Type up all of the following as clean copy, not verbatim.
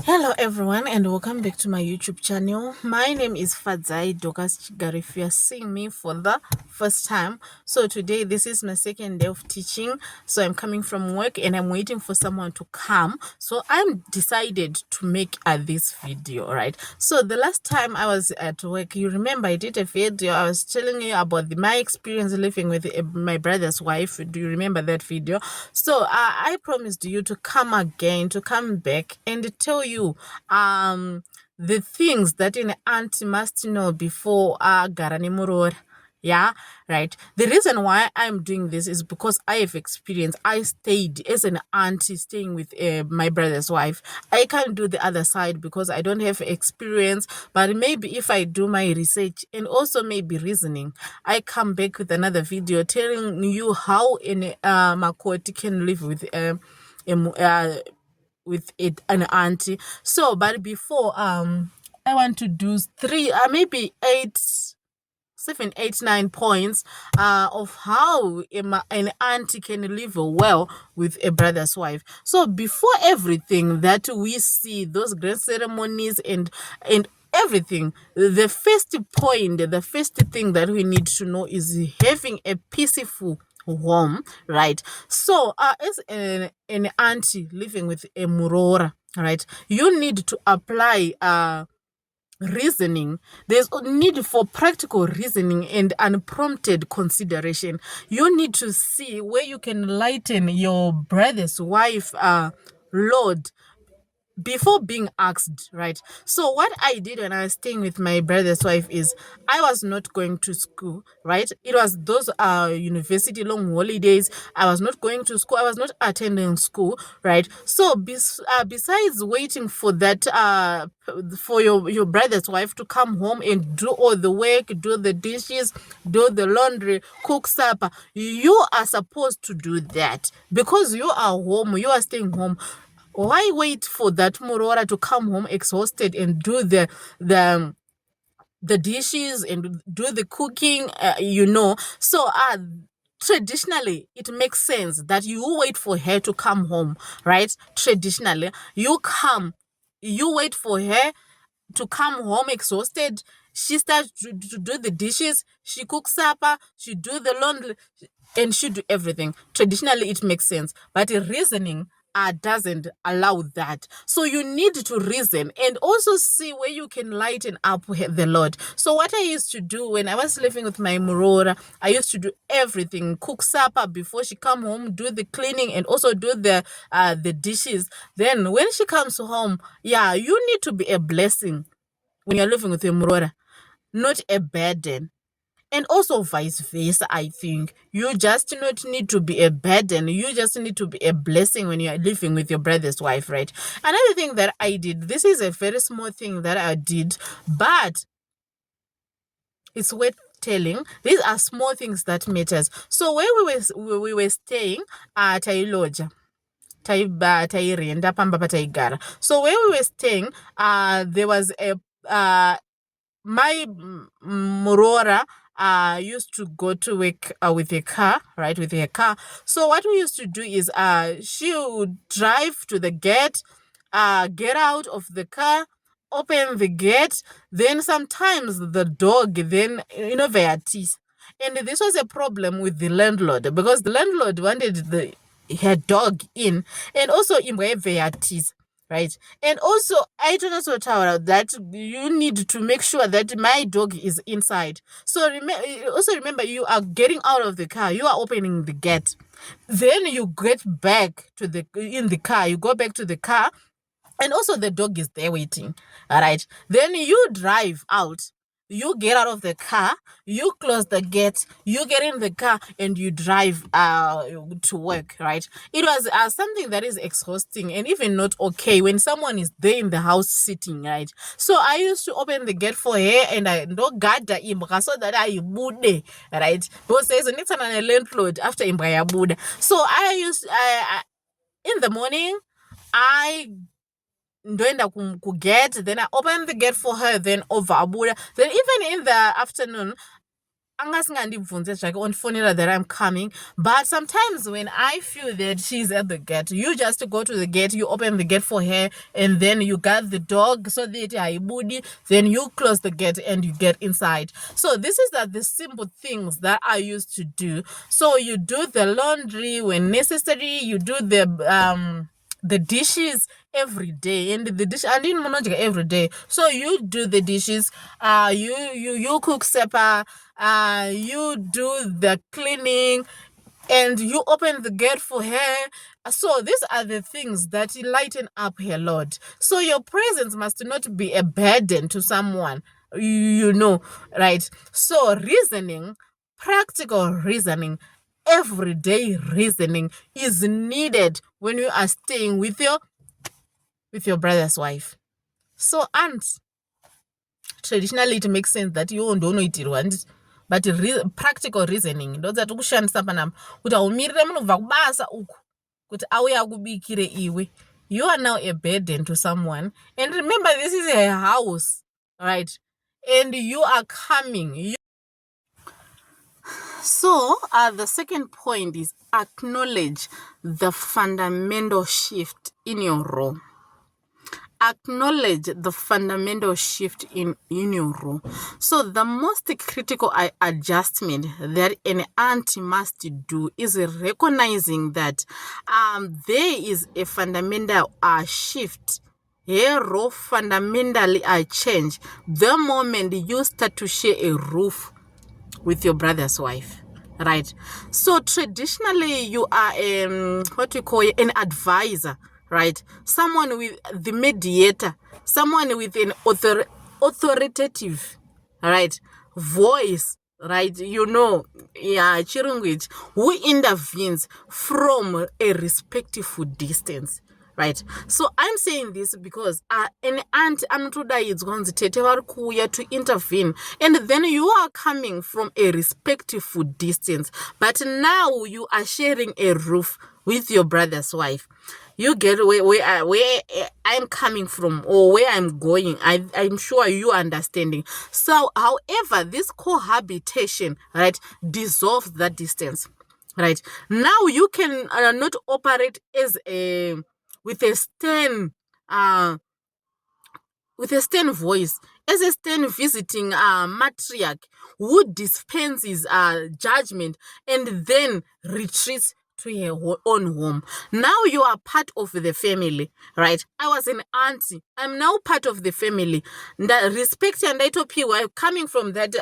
Hello everyone and welcome back to my YouTube channel. My name is Fadzai Dokas Chigari if you are seeing me for the first time. So today this is my second day of teaching. So I'm coming from work and I'm waiting for someone to come. So I'm decided to make this video, right? So the last time I was at work, you remember I did a video. I was telling you about my experience living with my brother's wife. Do you remember that video? So I promised you to come again, to come back and tell you the things that an auntie must know before garani murora. Yeah, right. The reason why I'm doing this is because I have experience. I stayed as an auntie staying with my brother's wife. I can't do the other side because I don't have experience. But maybe if I do my research and also maybe reasoning, I come back with another video telling you how in Makoti can live with an auntie. So, but before I want to do three, maybe eight 7, 8, 9 points of how an auntie can live well with a brother's wife. So before everything that we see, those grand ceremonies and everything, the first point, the first thing that we need to know is having a peaceful home, right? So as an auntie living with a murora, right, you need to apply reasoning. There's a need for practical reasoning and unprompted consideration. You need to see where you can lighten your brother's wife load before being asked, right? So what I did when I was staying with my brother's wife is I was not going to school, right? It was those university long holidays. I was not going to school. I was not attending school, right? So besides waiting for that for your brother's wife to come home and do all the work, do the dishes, do the laundry, cook supper, you are supposed to do that because you are home, you are staying home. Why wait for that Murora to come home exhausted and do the dishes and do the cooking, So traditionally, it makes sense that you wait for her to come home, right? Traditionally, you wait for her to come home exhausted. She starts to do the dishes, she cooks supper, she do the laundry, and she do everything. Traditionally, it makes sense, but reasoning doesn't allow that. So you need to reason and also see where you can lighten up the load. So what I used to do when I was living with my Murora, I used to do everything, cook supper before she come home, do the cleaning and also do the dishes. Then when she comes home, yeah, you need to be a blessing when you're living with your Murora, not a burden. And also vice versa, I think. You just do not need to be a burden. You just need to be a blessing when you are living with your brother's wife, right? Another thing that I did, this is a very small thing that I did, but it's worth telling. These are small things that matters. So where we were staying at Tailoja. Tairenda pamba pataigara. So where we were staying, there was a my Murora used to go to work with a car, right? With her car. So what we used to do is she would drive to the gate, get out of the car, open the gate. Then sometimes the dog, then their teeth. And this was a problem with the landlord because the landlord wanted her dog in, and also in their teeth, right? And also, I don't also tell her that you need to make sure that my dog is inside. So also remember, you are getting out of the car, you are opening the gate. Then you get back to in the car, you go back to the car, and also the dog is there waiting. All right. Then you drive out. You get out of the car, you close the gate, you get in the car, and you drive to work, right? It was something that is exhausting and even not okay when someone is there in the house sitting, right? So I used to open the gate for her and I don't gather imbra so that I bude, right? Because there's a next one a landlord after imbra bude. So in the morning, I ndoenda kugate, then I open the gate for her, then over abuda. Then even in the afternoon, angasingandibvunze zvake ondifonera that I'm coming. But sometimes when I feel that she's at the gate, you just go to the gate, you open the gate for her, and then you guard the dog so that haibudi, then you close the gate and you get inside. So this is the simple things that I used to do. So you do the laundry when necessary, you do the dishes every day, and the dish and in Monojika every day. So you do the dishes, you cook supper, you do the cleaning, and you open the gate for her. So these are the things that lighten up her load. So your presence must not be a burden to someone, right? So reasoning, practical reasoning, everyday reasoning is needed when you are staying with your brother's wife. So, and traditionally it makes sense that you don't know it, but practical reasoning ndodzati kushandisa panapa kuti aumirire munobva kubasa uku kuti auye akubikire iwe. You are now a burden to someone, and remember this is a house, right? And you are coming. So the second point is acknowledge the fundamental shift in your role. Acknowledge the fundamental shift in your role. So the most critical adjustment that an auntie must do is recognizing that there is a fundamental shift. Her role fundamentally change the moment you start to share a roof with your brother's wife, right? So traditionally you are what we call an advisor, right? Someone with the mediator, someone with an authoritative, right, voice, right? Chirunguit, who intervenes from a respectful distance. Right. So I'm saying this because an aunt to intervene, and then you are coming from a respectful distance, but now you are sharing a roof with your brother's wife. You get where I'm coming from or where I'm going. I'm sure you are understanding. So, however, this cohabitation, right, dissolves that distance. Right. Now you can not operate as with a stern voice, as a stern visiting matriarch who dispenses judgment and then retreats to her own home. Now you are part of the family, right? I was an auntie. I'm now part of the family. Respect and I coming from that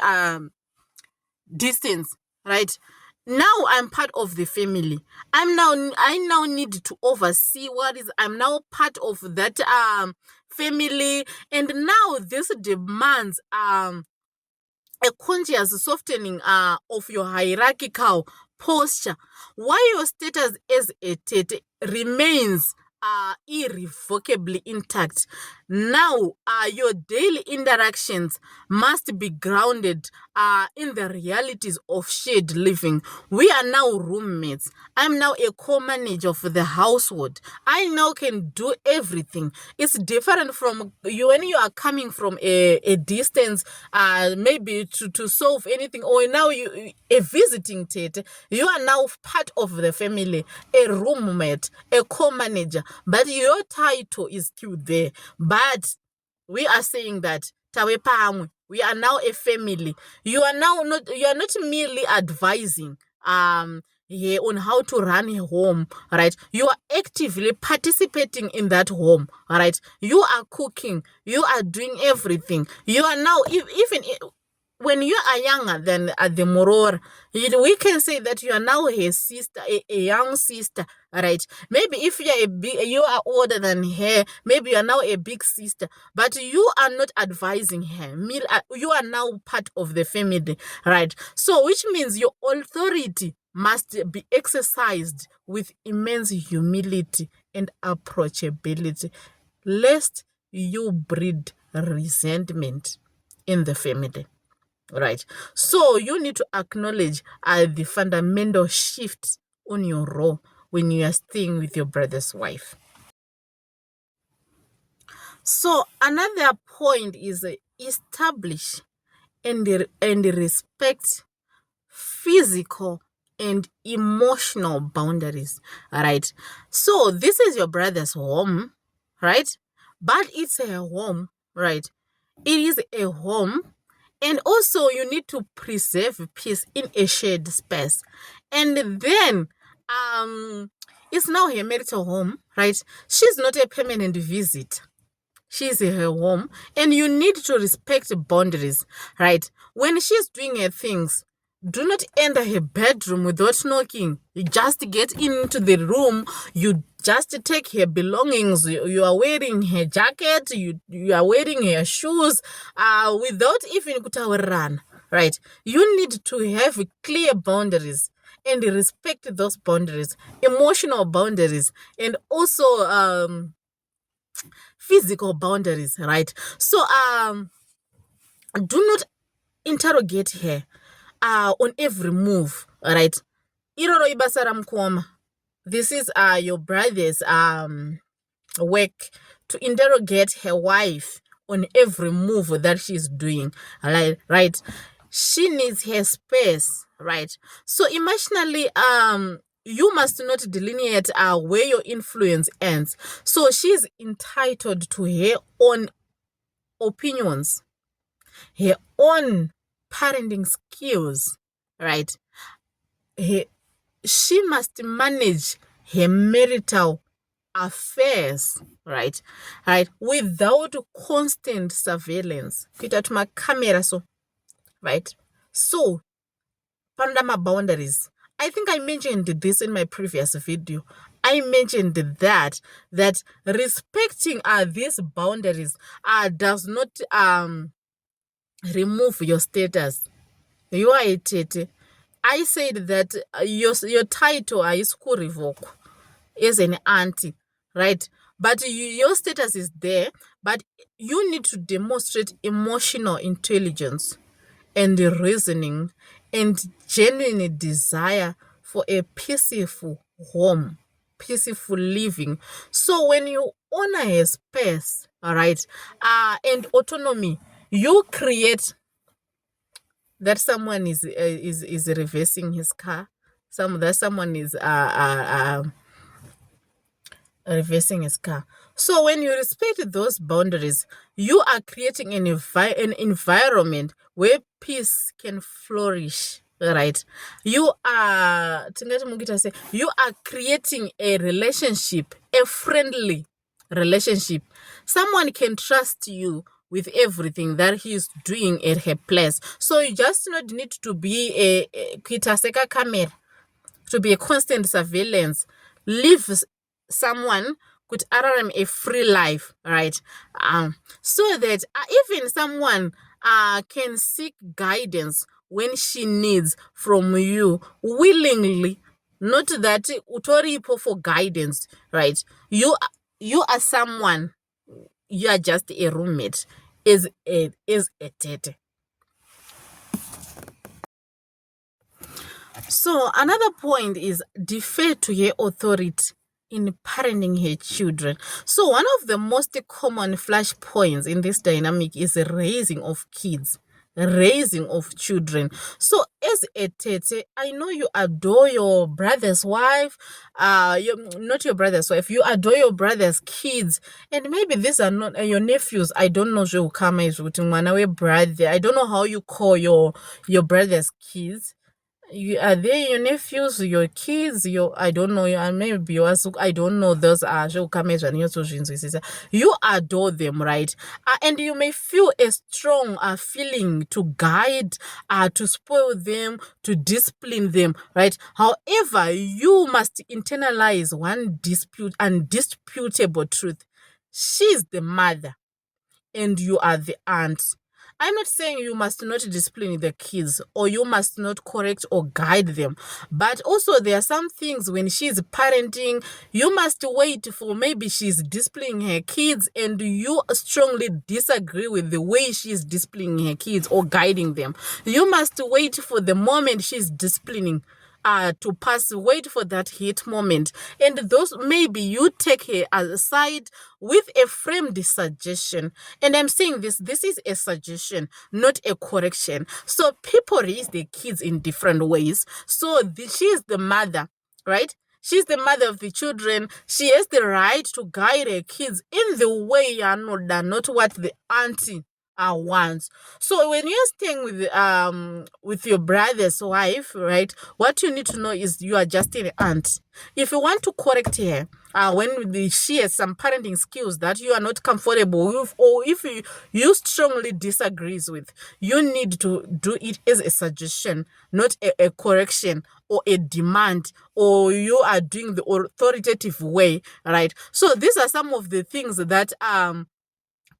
distance, right? Now I'm part of the family. I now need to oversee I'm now part of that family, and now this demands a conscious softening of your hierarchical posture, while your status as a tete remains irrevocably intact. Now your daily interactions must be grounded in the realities of shared living. We are now roommates. I'm now a co-manager of the household. I now can do everything. It's different from you when you are coming from a distance, maybe to solve anything, or now you a visiting tete. You are now part of the family, a roommate, a co-manager, but your title is still there. But we are saying that we are now a family. You are not merely advising on how to run a home, right? You are actively participating in that home, right? You are cooking, you are doing everything. You are now even when you are younger than the moror, we can say that you are now a sister, a young sister, right? Maybe if you are older than her, maybe you are now a big sister, but you are not advising her. You are now part of the family, right? So which means your authority must be exercised with immense humility and approachability, lest you breed resentment in the family. Right. So you need to acknowledge the fundamental shifts on your role when you are staying with your brother's wife. So another point is establish and respect physical and emotional boundaries, right? So this is your brother's home, right? But it's a home, right? It is a home, and also you need to preserve peace in a shared space. And then it's now her marital home, right? She's not a permanent visit. She's in her home, and you need to respect boundaries, right? When she's doing her things, do not enter her bedroom without knocking. You just get into the room, you just take her belongings. You are wearing her jacket, you are wearing her shoes, without even kutaurirana, right? You need to have clear boundaries and respect those boundaries, emotional boundaries, and also physical boundaries, right? So do not interrogate her on every move, right? Iroro ibasa ramkoma. This is your brother's work to interrogate her wife on every move that she's doing, right? She needs her space, right? So emotionally, you must not delineate where your influence ends. So she's entitled to her own opinions, her own parenting skills, right? She must manage her marital affairs, right? Right, without constant surveillance. Kuita tuma camera so, right? So, pandama boundaries. I think I mentioned this in my previous video. I mentioned that respecting these boundaries does not remove your status. You are a tete. I said that your title is revoke as an auntie, right? But your status is there, but you need to demonstrate emotional intelligence and reasoning and genuine desire for a peaceful home, peaceful living. So when you honor a space, all right, and autonomy, you create that someone is reversing his car. Someone is reversing his car. So when you respect those boundaries, you are creating an environment where peace can flourish, right? You are creating a relationship, a friendly relationship. Someone can trust you with everything that he's doing at her place. So you just not need to be a kitaseka camera, to be a constant surveillance. Leave someone could RRM a free life, right? So that even someone can seek guidance when she needs from you willingly, not that utoripo for guidance, right? You are someone, you are just a roommate, is a tete. So another point is defer to her authority in parenting her children. So one of the most common flashpoints in this dynamic is the raising of kids, raising of children. So as a tete, I know you adore your brother's wife, not your brother's wife, you adore your brother's kids, and maybe these are not your nephews. I don't know brother. I don't know how you call your brother's kids. Are they your nephews, your kids, your I don't know, and maybe yours, I don't know, those are you adore them, right? And you may feel a strong feeling to guide, to spoil them, to discipline them, right? However, you must internalize one undisputable truth. She's the mother and you are the aunt. I'm not saying you must not discipline the kids or you must not correct or guide them. But also there are some things when she's parenting, you must wait for maybe she's disciplining her kids and you strongly disagree with the way she's disciplining her kids or guiding them. You must wait for the moment she's disciplining to pass, wait for that hit moment. And those, maybe you take her aside with a framed suggestion. And I'm saying this is a suggestion, not a correction. So people raise their kids in different ways. So she is the mother, right? She's the mother of the children. She has the right to guide her kids in the way not what the auntie wants. So when you're staying with your brother's wife, right, what you need to know is you are just an aunt. If you want to correct her, when she has some parenting skills that you are not comfortable with, or if you strongly disagrees with, you need to do it as a suggestion, not a correction or a demand, or you are doing the authoritative way, right? So these are some of the things that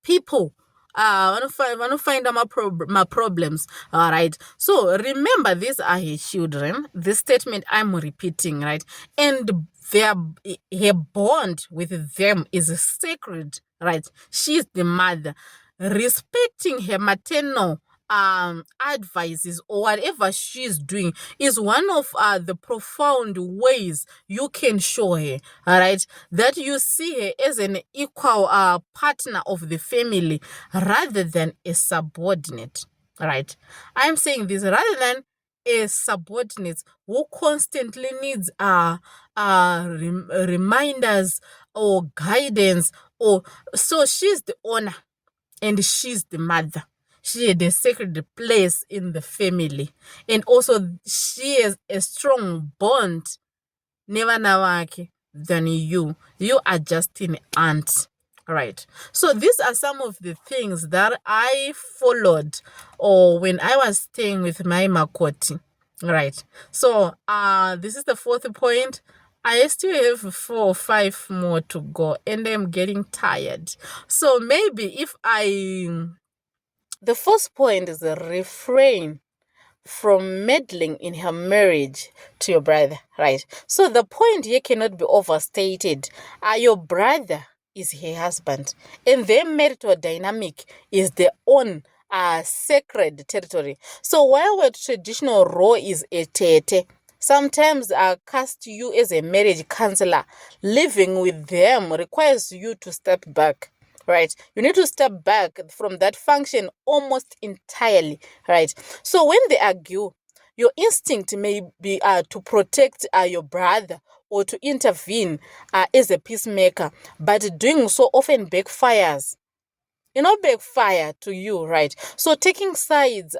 people want to find out my problems. All right. So remember, these are his children. This statement I'm repeating, right? And her bond with them is sacred, right? She's the mother. Respecting her maternal advices or whatever she's doing is one of the profound ways you can show her, all right, that you see her as an equal partner of the family rather than a subordinate, right? I'm saying this, rather than a subordinate who constantly needs reminders or guidance, or so she's the owner and she's the mother. She had a sacred place in the family. And also she has a strong bond, never nawake, than you. You are just an aunt. Right. So these are some of the things that I followed or when I was staying with my makoti. Right. So this is the fourth point. I still have 4 or 5 more to go and I'm getting tired. So maybe the first point is a refrain from meddling in her marriage to your brother, right? So the point here cannot be overstated. Your brother is her husband, and their marital dynamic is their own sacred territory. So while our traditional role is a tete, sometimes cast you as a marriage counselor, living with them requires you to step back, right? You need to step back from that function almost entirely, right? So when they argue, your instinct may be to protect your brother or to intervene as a peacemaker, but doing so often backfires. Backfire to you, right? So taking sides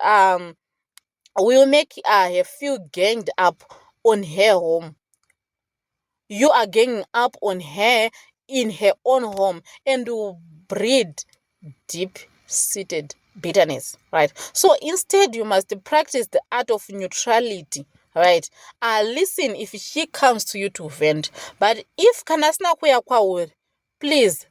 will make her feel ganged up on her home. You are ganging up on her in her own home and will breed deep-seated bitterness, right? So instead, you must practice the art of neutrality, right? Listen if she comes to you to vent, but if kanasna kuya kwauri, please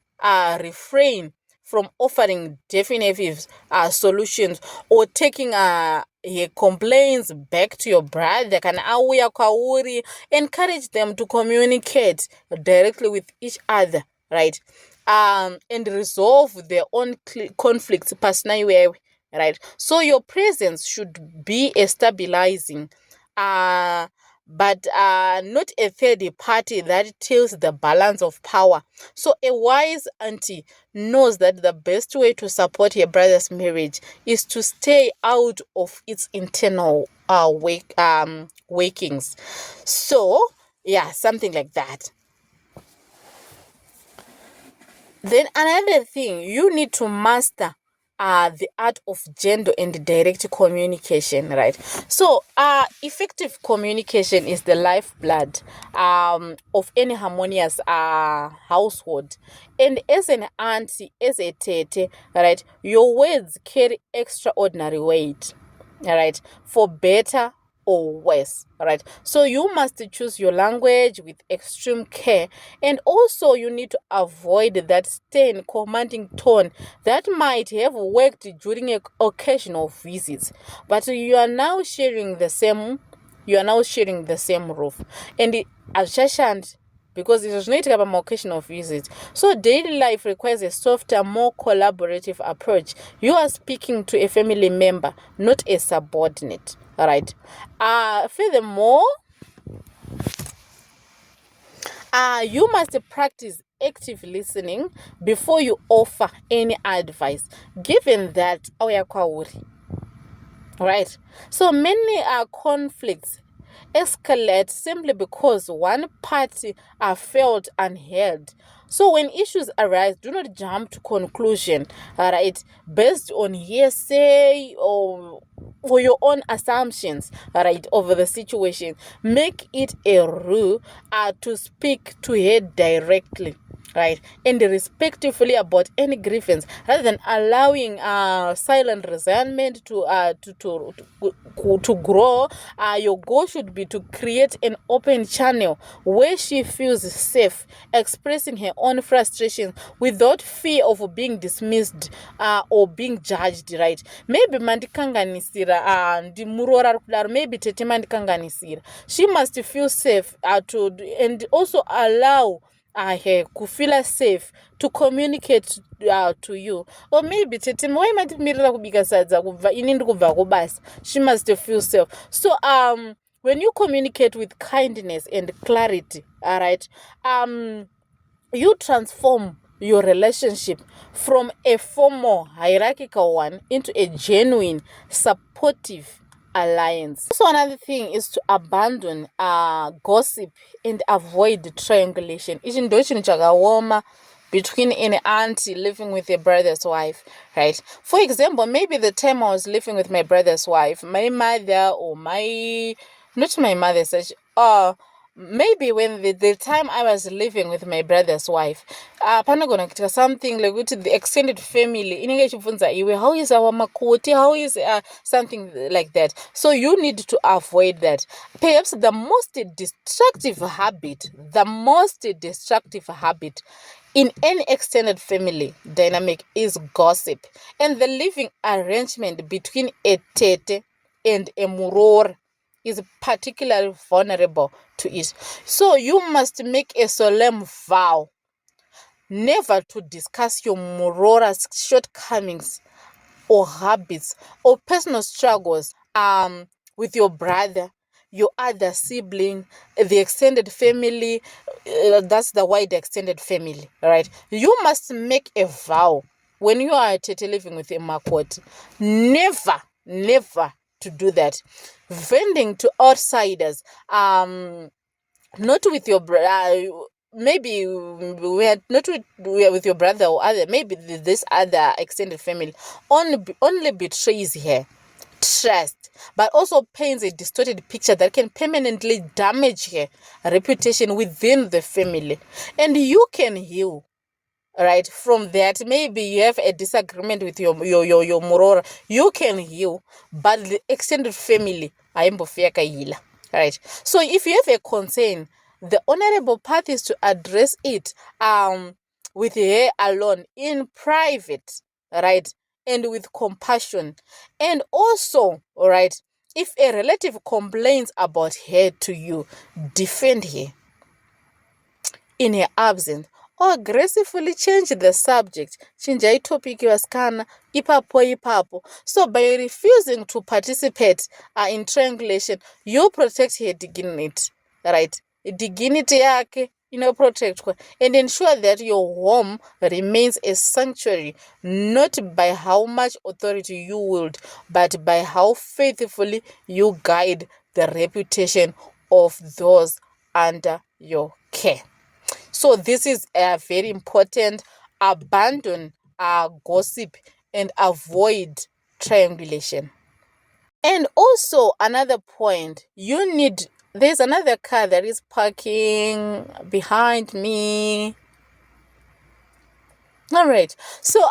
refrain from offering definitive solutions or taking her complaints back to your brother. Kana auya kwauri, encourage them to communicate directly with each other, right? And resolve their own conflicts personally, right? So your presence should be a stabilizing, but not a third party that tilts the balance of power. So a wise auntie knows that the best way to support her brother's marriage is to stay out of its internal wakings. So yeah, something like that. Then another thing, you need to master the art of gentle and direct communication, right? So effective communication is the lifeblood of any harmonious household. And as an auntie, as a tete, right, your words carry extraordinary weight, all right, for better or worse, right? So you must choose your language with extreme care, and also you need to avoid that stern, commanding tone that might have worked during occasional visits, but you are now sharing the same roof, and Ashashant, because it originated about occasional visits. So daily life requires a softer, more collaborative approach. You are speaking to a family member, not a subordinate. All right. Furthermore, You must practice active listening before you offer any advice, given that right. So many conflicts escalate simply because one party are felt unheard. So when issues arise, do not jump to conclusion, right, based on hearsay or your own assumptions, right, over the situation. Make it a rule to speak to her directly, right, and respectively about any grievance, rather than allowing silent resentment to grow. Your goal should be to create an open channel where she feels safe expressing her own frustrations without fear of being dismissed or being judged, right. Maybe mandikanganisira ndimurora ari kudaro, maybe tete mandikanganisira. She must feel safe and also allow her kufila safe to communicate to you. Or maybe tete why mandimirira kubika sadza kubva ini ndikubva kubasa. She must feel safe. So when you communicate with kindness and clarity, all right, you transform your relationship from a formal hierarchical one into a genuine supportive alliance. So another thing is to abandon gossip and avoid triangulation. Ichi ndo chinhu chakaoma between an auntie living with a brother's wife, right? For example, maybe the time I was living with my brother's wife, my mother or not my mother such maybe when the time I was living with my brother's wife, panogona kuitika something like the extended family inenge ichibvunza iwe, how is our makoti, how is something like that. So you need to avoid that. Perhaps the most destructive habit in any extended family dynamic is gossip, and the living arrangement between a tete and a muror is particularly vulnerable to it. So you must make a solemn vow never to discuss your morora's shortcomings or habits or personal struggles with your brother, your other sibling, the extended family. That's the wide extended family, right? You must make a vow when you are living with a makoti, never to do that. Vending to outsiders, not with your brother. Maybe we are not with your brother or other. Maybe this other extended family only betrays her trust, but also paints a distorted picture that can permanently damage her reputation within the family. And you can heal, right, from that. Maybe you have a disagreement with your morora, you can heal, but the extended family aimbofeka yila, right. So if you have a concern, the honorable path is to address it with her alone in private, right, and with compassion. And also, all right, if a relative complains about her to you, defend her in her absence, or aggressively change the subject. Chinjai topic vasikana ipapo. So by refusing to participate in triangulation, you protect her dignity, right? Dignity yake inoprotectwa, and ensure that your home remains a sanctuary, not by how much authority you wield, but by how faithfully you guide the reputation of those under your care. So this is very important. Abandon gossip and avoid triangulation. And also another point, there's another car that is parking behind me. All right. So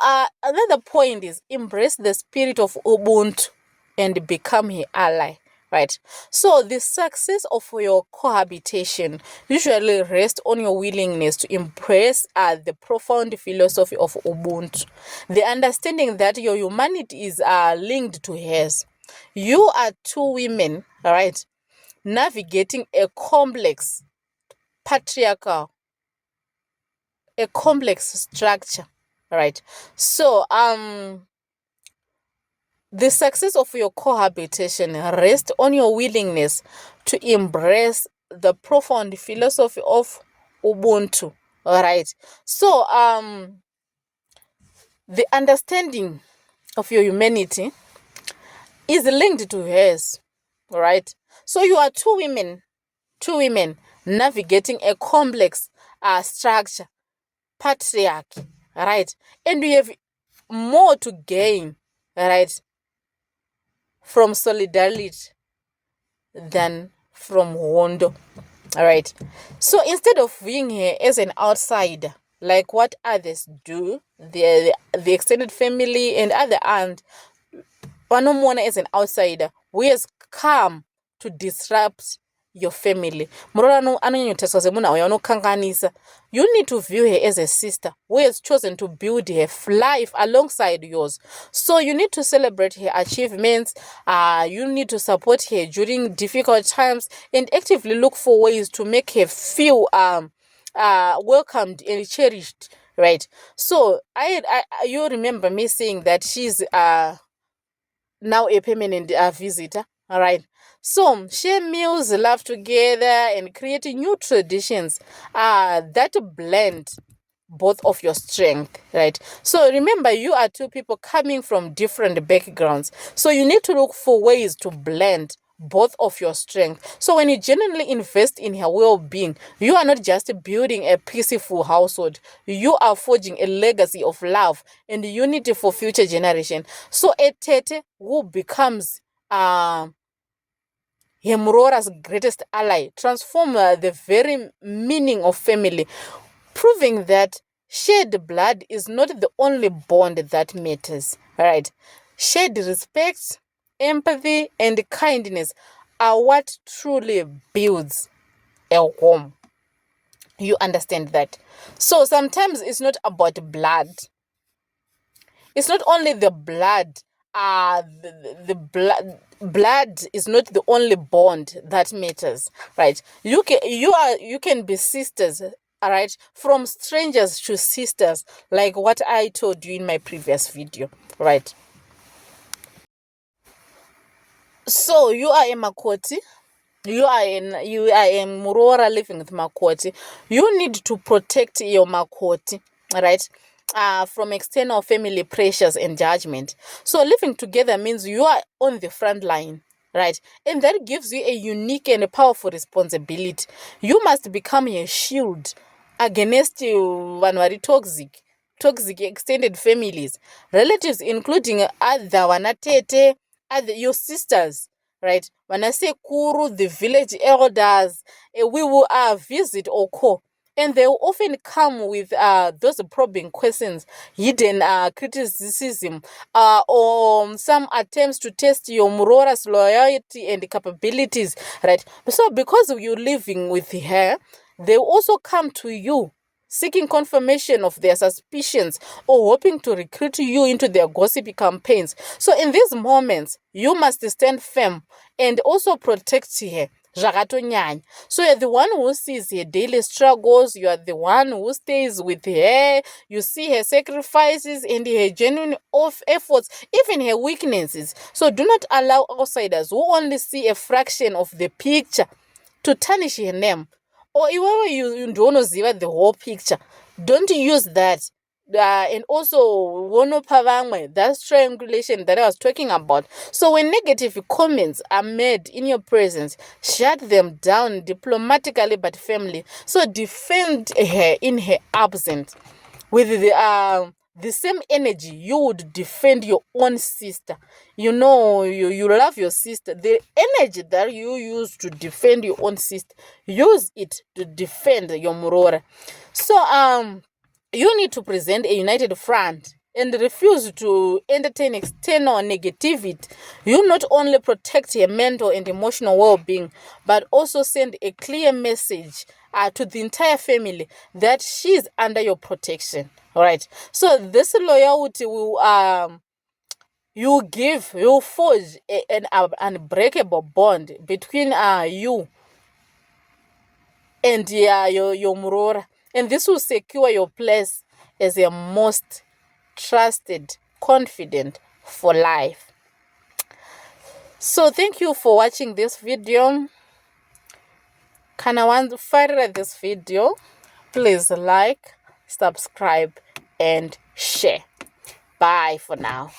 another point is embrace the spirit of Ubuntu and become her ally. Right. So the success of your cohabitation usually rests on your willingness to embrace the profound philosophy of Ubuntu, the understanding that your humanity is linked to hers. You are two women, right, navigating a complex patriarchal, a complex structure, right. So the success of your cohabitation rests on your willingness to embrace the profound philosophy of ubuntu. All right. So the understanding of your humanity is linked to hers. All right. So you are two women navigating a complex structure, patriarchy, right? And we have more to gain, right, from solidarity than from Wondo. All right. So instead of being here as an outsider, like what others do, the extended family and other aunt, Panomona as an outsider, we has come to disrupt your family. You need to view her as a sister who has chosen to build her life alongside yours. So you need to celebrate her achievements. You need to support her during difficult times and actively look for ways to make her feel welcomed and cherished. Right. So I you remember me saying that she's now a permanent visitor. All right. So share meals, laugh together, and create new traditions that blend both of your strength, right? So remember, you are two people coming from different backgrounds. So you need to look for ways to blend both of your strength. So when you genuinely invest in her well-being, you are not just building a peaceful household, you are forging a legacy of love and unity for future generation. So a tete who becomes Hemrora's greatest ally transform the very meaning of family, proving that shared blood is not the only bond that matters. Right? Shared respect, empathy, and kindness are what truly builds a home. You understand that? So sometimes it's not about blood. It's not only the blood. The blood is not the only bond that matters, right? You can be sisters, all right, from strangers to sisters, like what I told you in my previous video, right? So you are a Makoti. You are in Murora living with Makoti. You need to protect your Makoti, right? From external family pressures and judgment. So living together means you are on the front line, right? And that gives you a unique and a powerful responsibility. You must become a shield against vanwari toxic extended families, relatives including other wanatete, other your sisters, right? When I say kuru, the village elders, we will visit or call. And they will often come with those probing questions, hidden criticism, or some attempts to test your Murora's loyalty and capabilities, right? So because you're living with her, they will also come to you seeking confirmation of their suspicions or hoping to recruit you into their gossipy campaigns. So in these moments, you must stand firm and also protect her. So you're the one who sees her daily struggles, you are the one who stays with her, you see her sacrifices and her genuine efforts, even her weaknesses. So do not allow outsiders who only see a fraction of the picture to tarnish her name. Or if you don't know the whole picture, don't use that. And also that triangulation that I was talking about. So when negative comments are made in your presence, shut them down diplomatically but firmly. So defend her in her absence with the same energy you would defend your own sister. You know, you love your sister. The energy that you use to defend your own sister, use it to defend your Murora. So you need to present a united front and refuse to entertain external negativity. You not only protect your mental and emotional well-being, but also send a clear message to the entire family that she is under your protection. All right. So this loyalty will you forge an unbreakable bond between you and your Murora, and this will secure your place as a most trusted confident for life. So thank you for watching this video. Kana wanza farira this video Please like, subscribe, and share. Bye for now.